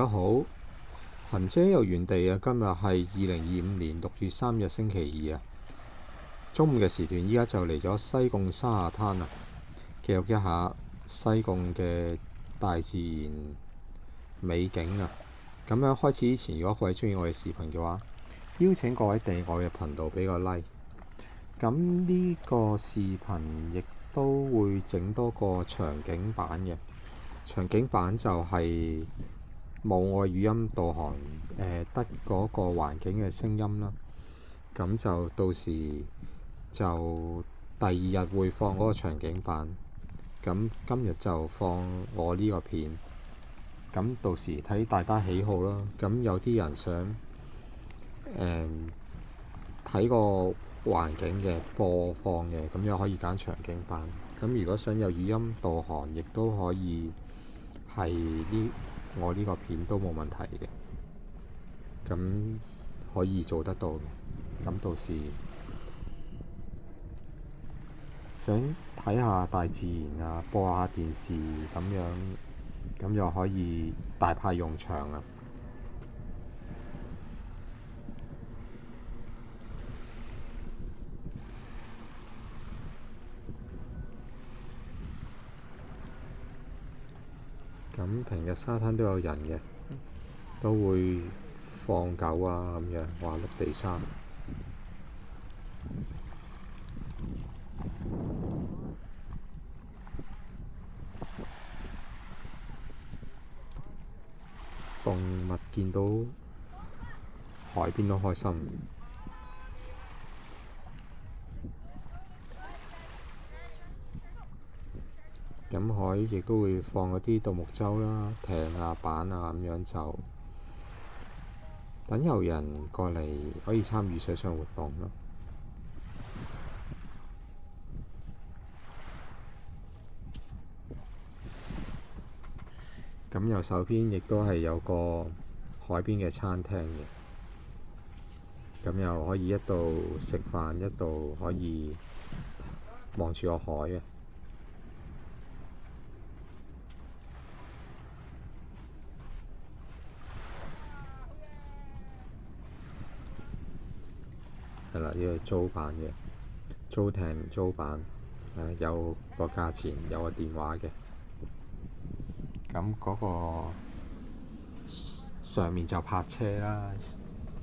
家好，行車遊園地啊，今日係2025年6月3日星期二啊，中午嘅時段，依家就嚟咗西貢沙灘啊，記錄一下西貢嘅大自然美景啊。咁樣開始之前，如果各位鍾意我嘅視頻嘅話，邀請各位訂閱我嘅頻道，俾個 like。咁呢個視頻亦都會整多個場景版嘅，場景版就係冇我語音導航，得嗰個環境嘅聲音啦。咁就到時就第二日會放嗰個場景版。咁今日就放我呢個片。咁到時睇大家喜好啦。咁有啲人想睇個環境嘅播放嘅，咁又可以揀場景版。咁如果想有語音導航，亦都可以係我呢個片都冇問題嘅。咁可以做得到嘅。咁到時想睇下大自然啊，播下電視咁樣，咁又可以大派用場啊！咁平日沙灘都有人嘅，都會放狗啊咁樣，話碌地沙。動物見到海邊都開心。咁海亦都會放嗰啲獨木舟啦、艇啊、板啊咁樣，就等遊人過嚟可以參與水上活動咯。咁右手邊亦都係有個海邊嘅餐廳嘅，咁又可以一度食飯，一度可以望住個海嘅。係啦，呢個租板嘅，租艇租板，有個價錢，有個電話嘅。咁嗰個上面就泊車啦、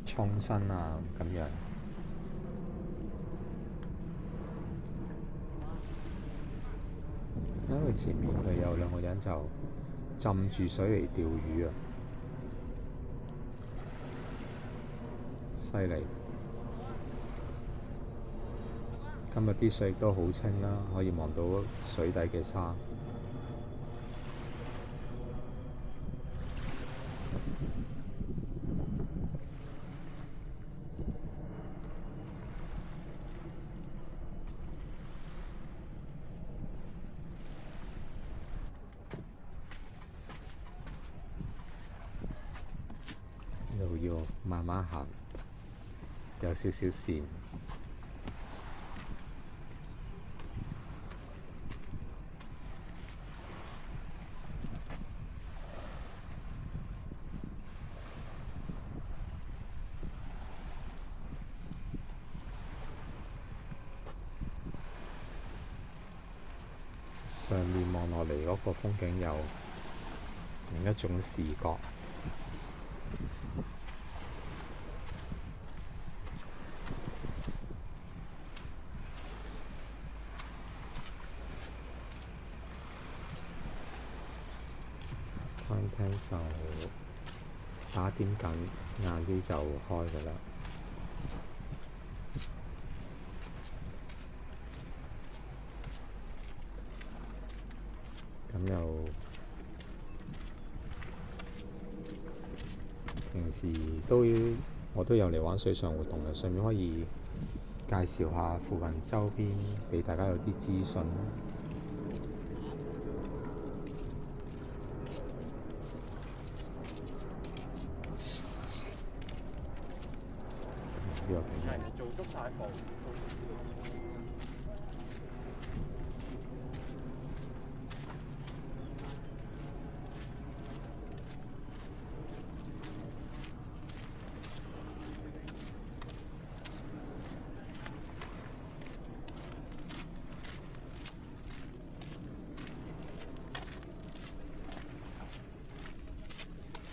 沖身啊咁樣。因為前面佢有兩個人就浸住水嚟釣魚啊，犀利！今日啲水都好清啦，可以望到水底嘅沙。又要慢慢行，有少少跣。上面望落嚟嗰個風景有另一種視覺。餐廳就打點緊，晏啲就開㗎啦。咁又平時我都有嚟玩水上活動嘅，順便可以介紹下附近周邊，俾大家有啲資訊。呢個景係做足晒防。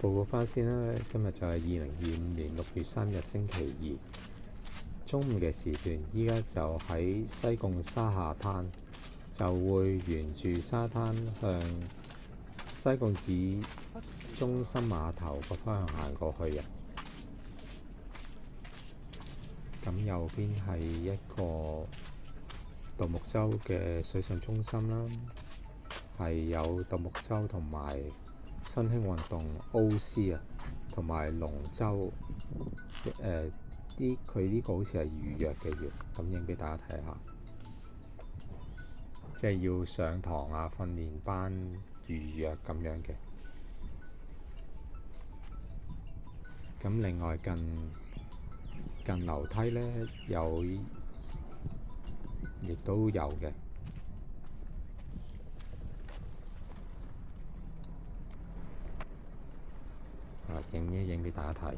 報告翻先啦，今日就係2025年6月3日星期二中午嘅時段，依家就喺西貢沙下灘，就會沿住沙灘向西貢市中心碼頭個方向行過去嘅。咁右邊係一個獨木舟嘅水上中心啦，係有獨木舟同埋新興運動 O.C. 啊，同埋龍舟。佢呢個好似係預約嘅，咁影俾大家睇下，即係要上堂啊、訓練班預約咁樣嘅。咁另外近樓梯呢，亦都有嘅。影一影俾大家睇。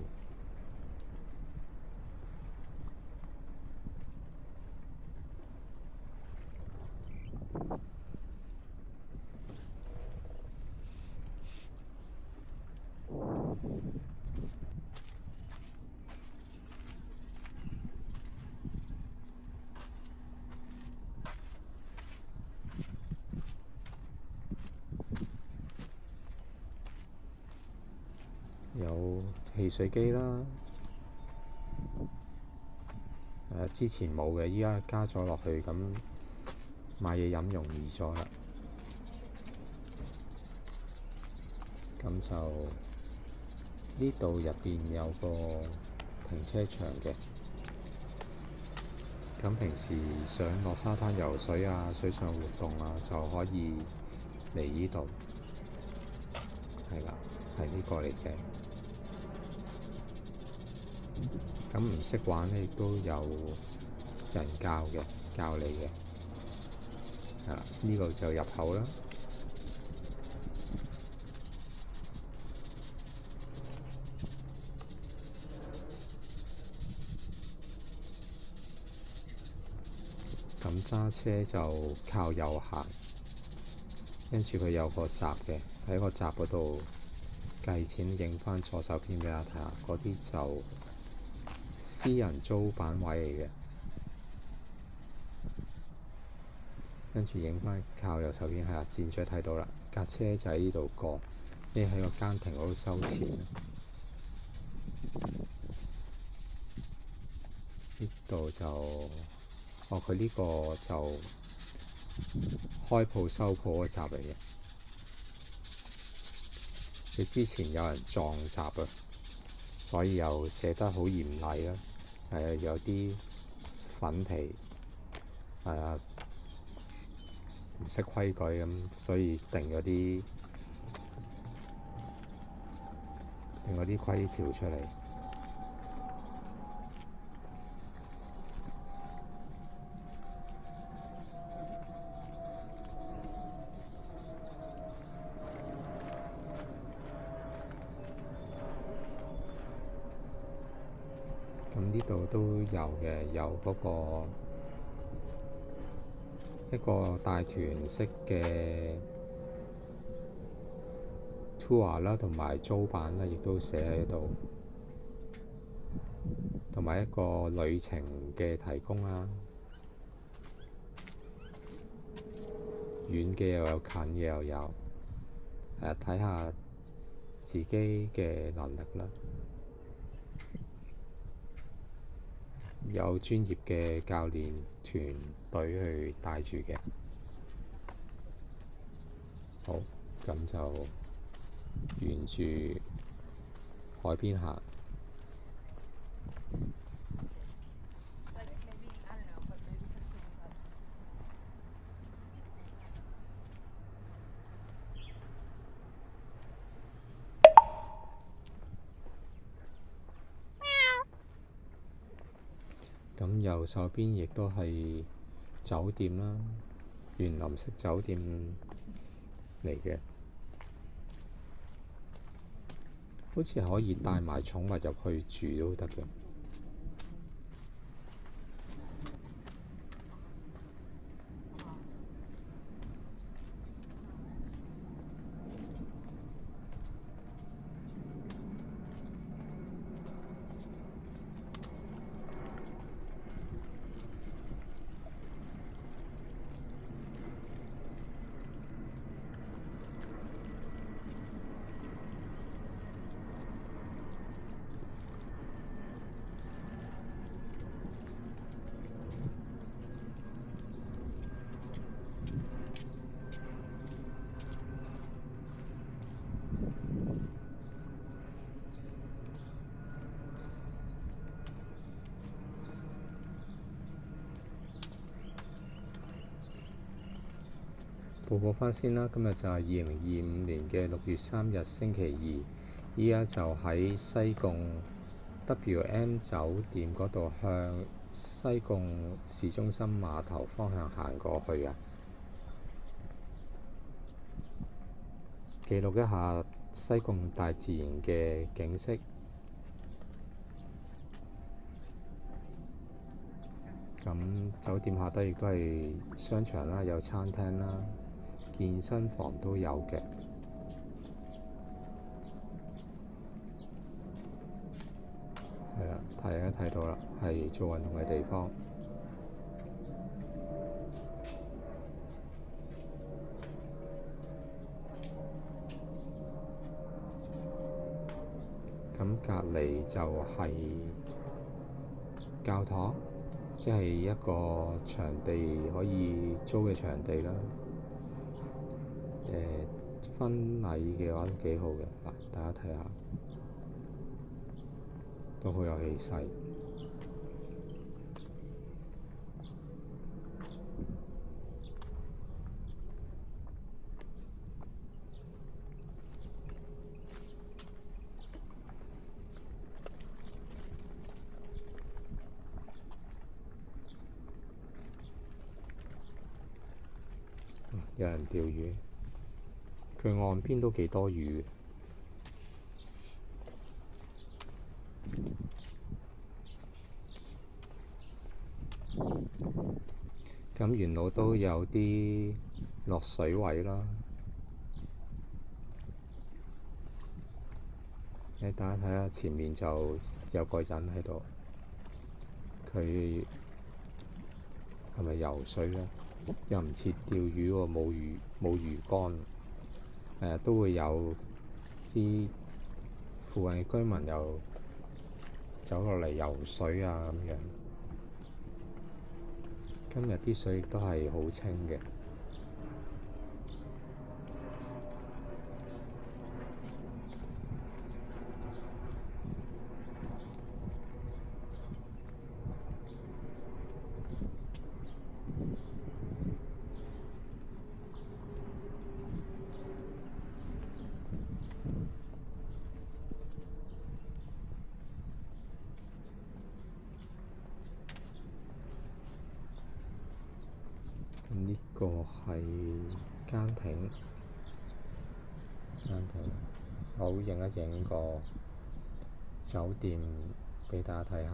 有汽水機啦，之前冇嘅，依家加咗落去，咁買嘢飲容易咗啦。咁就呢度入邊有個停車場嘅，咁平時想落沙灘游水啊、水上活動啊，就可以嚟呢度。係啦，係呢個嚟嘅。咁唔識玩咧，亦都有人教你嘅。係啦，呢個就入口啦。咁揸車就靠右行，跟住佢有個閘嘅，喺個閘嗰度計錢，影返左手邊俾大家睇下，嗰啲就私人租板位嚟嘅。跟住影返靠右手邊，係啦，箭嘴睇到啦，架車就喺呢度過，你喺個間停嗰度收錢。呢度就佢呢個就開鋪收鋪嗰閘嚟嘅。佢之前有人撞閘啊，所以又寫得好嚴厲啦。有啲粉皮唔識規矩咁，所以定嗰啲規條出嚟。咁呢度都有嘅，有嗰個一個大團式嘅 tour 啦，同埋租板啦，亦都寫喺度，同埋一個旅程嘅提供啦，遠嘅又有，近嘅又有，睇下自己嘅能力啦。有專業嘅教練團隊去帶住嘅。好，咁就沿住海邊行。咁右手邊亦都係酒店啦，園林式酒店嚟嘅，好似可以帶埋寵物入去住都得嘅。報告返先啦，今日就係2025年嘅6月3日星期二，依家就喺西貢 WM 酒店嗰度向西貢市中心碼頭方向行過去啊，記錄一下西貢大自然嘅景色。咁酒店下低亦都係商場啦，有餐廳啦，健身房都有嘅。係啦，大家睇到啦，係做運動嘅地方。咁隔離就係教堂，即係一個場地可以租嘅場地啦。婚禮嘅話都幾好嘅，嗱，大家睇下，都好有氣勢。有人釣魚，佢岸邊都幾多魚。咁沿路都有啲落水位啦。大家睇下前面就有個人喺度，佢係咪游水咧？又唔似釣魚喎，冇魚竿。都會有啲附近嘅居民又走落嚟游水啊咁樣。今日啲水亦都係好清嘅。呢個係間艇，好影一影個酒店畀大家睇下。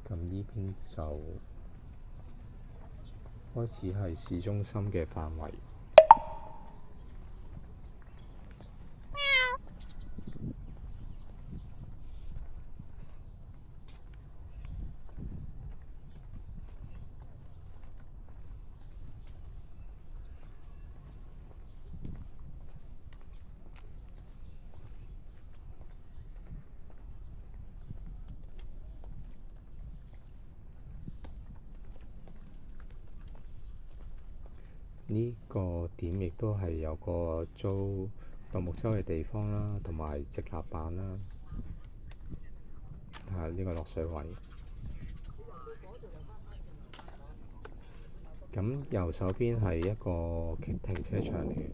咁呢邊就開始係市中心嘅範圍。呢個點亦都係有個租獨木舟嘅地方啦，同埋直立板啦。睇下呢個落水位。咁右手邊係一個停車場嚟嘅，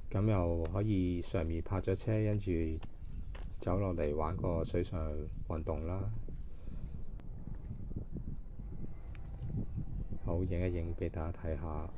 咁又可以上面泊咗車，跟住走落嚟玩個水上運動啦。好，影一影畀大家睇下。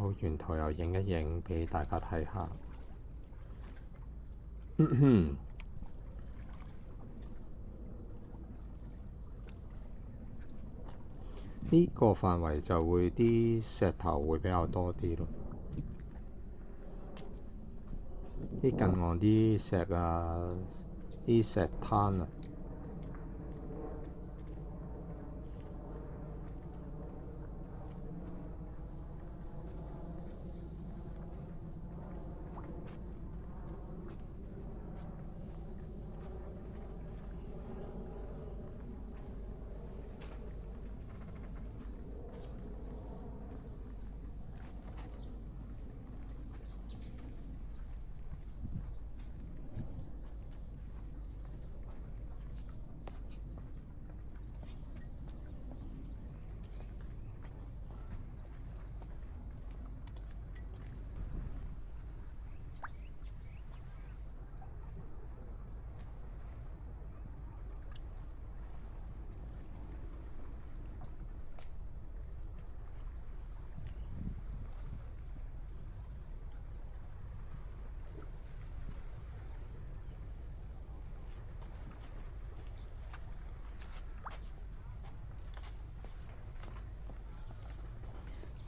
好，沿途又影一影俾大家睇下。呢個範圍就會啲石頭會比較多啲咯，啲近岸啲石啊，啲石灘啊。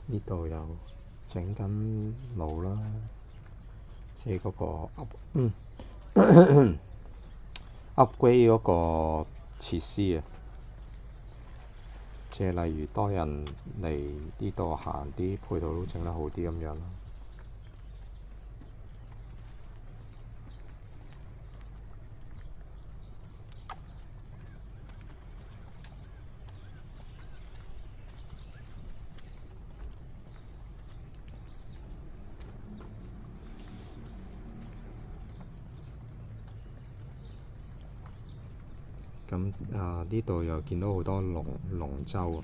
呢度又整緊路啦，即係嗰個upgrade 嗰個設施啊，即係例如多人嚟呢度行，啲配套都整得好啲咁樣啦。咁呢度又見到好多龍舟，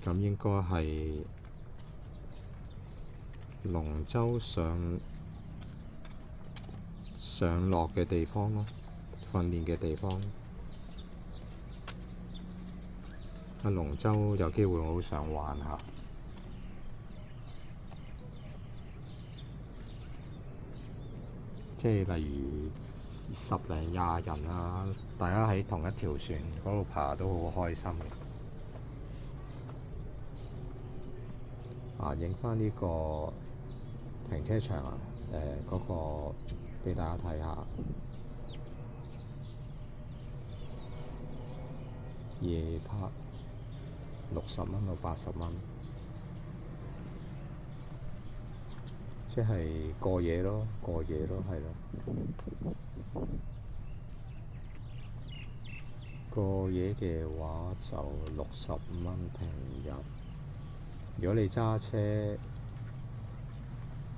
咁應該係龍舟上落嘅地方咯，訓練嘅地方。龍舟有機會我好想玩下，即係例如10零20人啊，大家喺同一條船嗰度爬都好開心嘅。影返呢個停車場啊，嗰個俾大家睇下。夜拍60蚊到80蚊，即係過夜咯，係咯。過夜嘅話就60蚊平日。如果你揸車，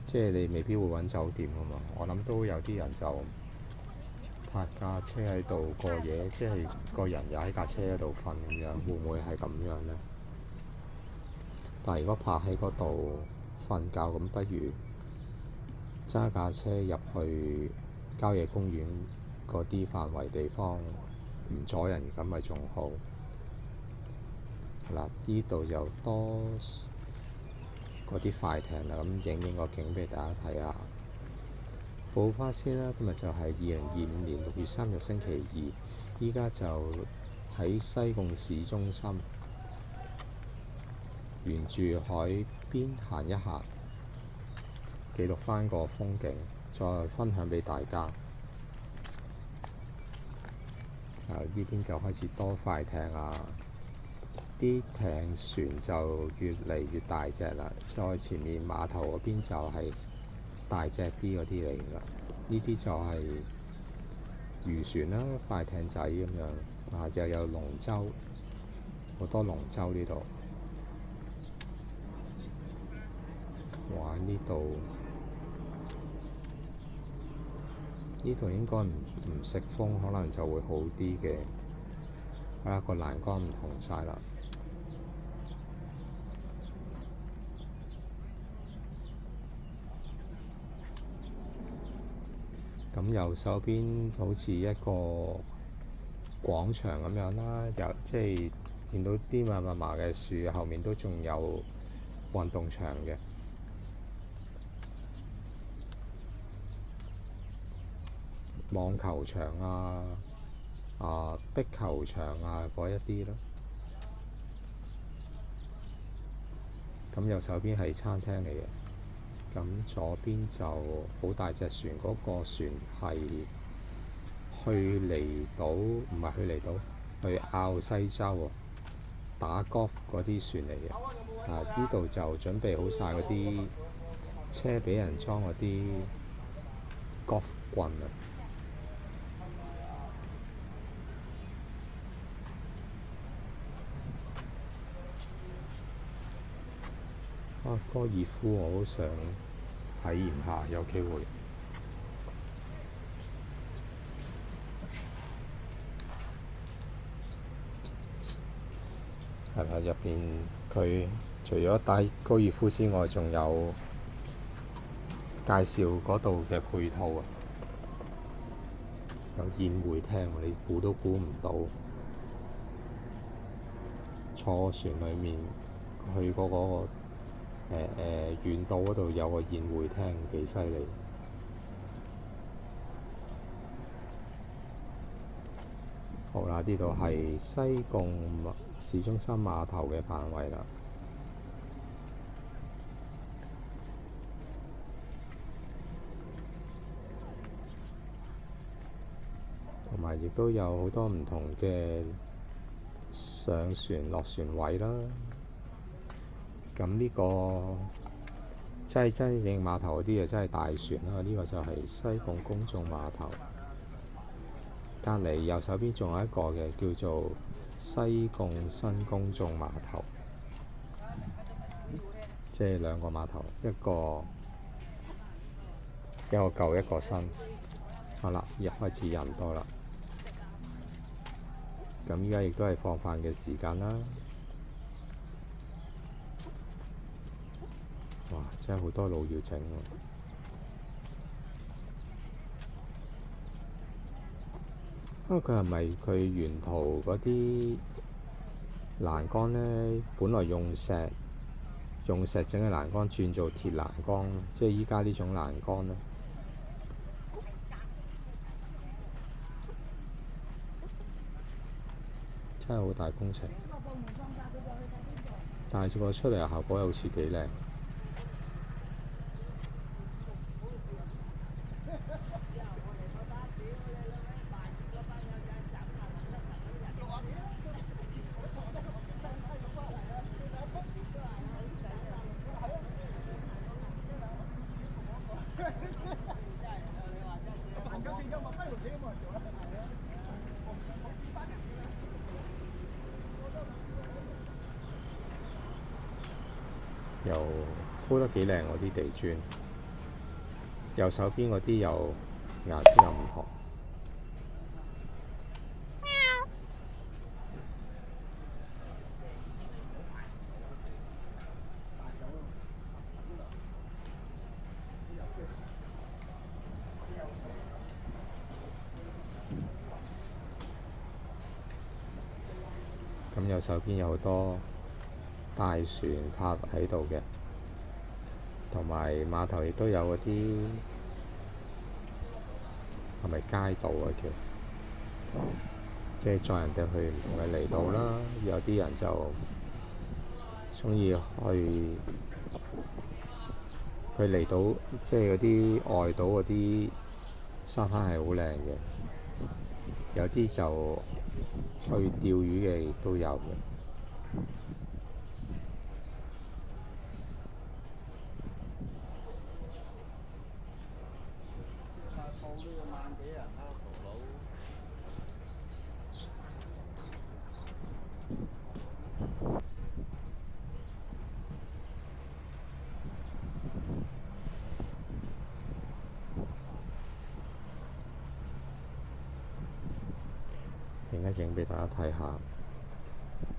即係你未必會揾酒店㗎嘛。我諗都有啲人就泊架車喺度過夜，即係個人又喺架車度瞓咁樣，會唔會係咁樣呢？但係如果泊喺嗰度瞓覺，咁不如揸架車入去郊野公園嗰啲範圍地方，唔阻人，咁咪仲好。嗱，呢度又多嗰啲快艇啦，咁影個景俾大家睇下。報返先啦，今日就係2025年6月3日星期2，依家就喺西貢市中心，沿住海邊行一行，記錄返個風景，再分享俾大家。呢邊就開始多快艇啊，啲艇船就越嚟越大隻啦。再前面碼頭嗰邊就係大隻啲嗰啲嚟啦，呢啲就係漁船啦、快艇仔咁樣。又有龍舟，好多龍舟呢度。哇！呢度應該唔食風，可能就會好啲嘅。個欄杆唔同晒啦。咁右手邊好似一個廣場咁樣啦，即係見到啲密密麻嘅樹，後面都仲有運動場嘅網球場壁球場嗰一啲咯。咁右手邊係餐廳嚟嘅，咁左邊就好大隻船，嗰個船係去離島，唔係去離島，去滘西洲打 golf 嗰啲船嚟嘅。呢度就準備好晒嗰啲車俾人裝嗰啲 golf 棍高爾夫我好想體驗下，有機會。係啦，入邊佢除咗打高爾夫之外，仲有介紹嗰度嘅配套有宴會廳，你估都估唔到。坐船裡面去嗰個遠島嗰度有個宴會廳，幾犀利。好啦，呢度係西貢市中心碼頭嘅範圍啦。同埋亦都有好多唔同嘅上船落船位啦。咁呢個真正碼頭嗰啲真係大船啦。呢個就係西貢公眾碼頭。隔離右手邊仲有一個嘅，叫做西貢新公眾碼頭，即係兩個碼頭，一個舊一個新。好啦，一開始人多啦。咁依家亦都係放飯嘅時間啦。哇！真係好多路要整喎。佢係咪佢沿途嗰啲欄杆呢？本來用石整嘅欄杆轉做鐵欄杆，即係依家呢種欄杆呢？真係好大工程，但係個出嚟嘅效果又好似幾靚。又鋪得幾靚喎啲地磚，右手邊嗰啲又顏色又唔同。咁右手邊有好多大船泊喺度嘅，同埋碼頭亦都有嗰啲係咪街渡叫？即係載人哋去唔同嘅離島啦。有啲人就鍾意去離島，即係嗰啲外島嗰啲沙灘係好靚嘅。有啲就去釣魚嘅亦都有嘅。影一影俾大家睇下，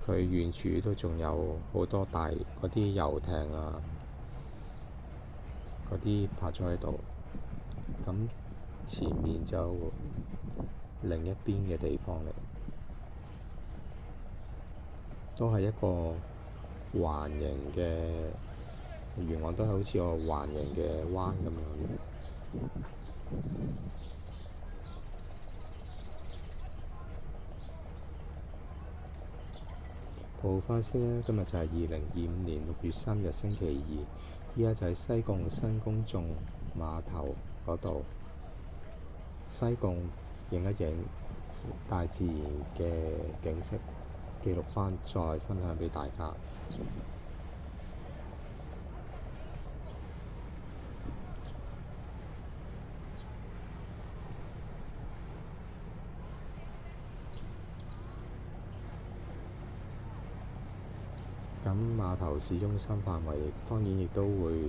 佢遠處都仲有好多大嗰啲遊艇嗰啲泊咗喺度。咁前面就另一邊嘅地方嚟，都係一個環形嘅沿岸都係好似個環形嘅灣咁樣。報翻先啦，今日就係2025年6月3日星期二，依家就喺西貢新公眾碼頭嗰度，西貢影一影大自然嘅景色，記錄翻再分享俾大家。咁碼頭市中心範圍當然亦都會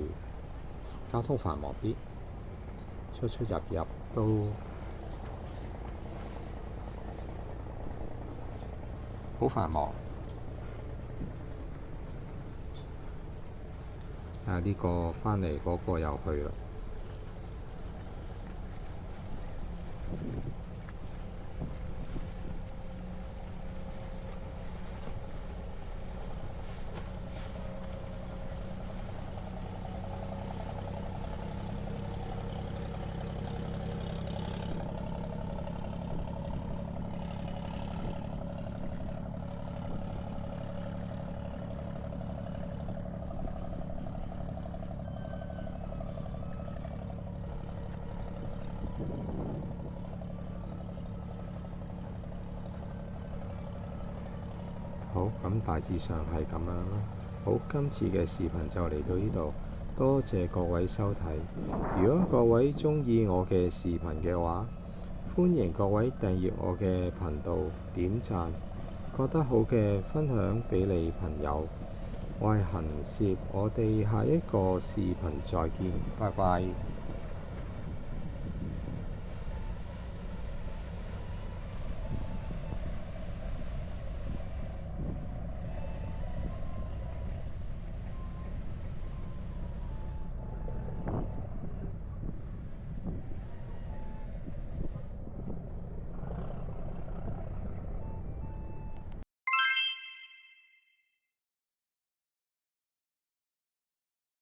交通繁忙啲，出出入入都好繁忙。呢個返嚟嗰個又去啦。好，咁大致上係咁樣啦。好，今次嘅視頻就嚟到呢度，多謝各位收睇。如果各位鍾意我嘅視頻嘅話，歡迎各位訂閱我嘅頻道、點讚，覺得好嘅分享俾你朋友。我係行攝，我哋下一個視頻再見，拜拜。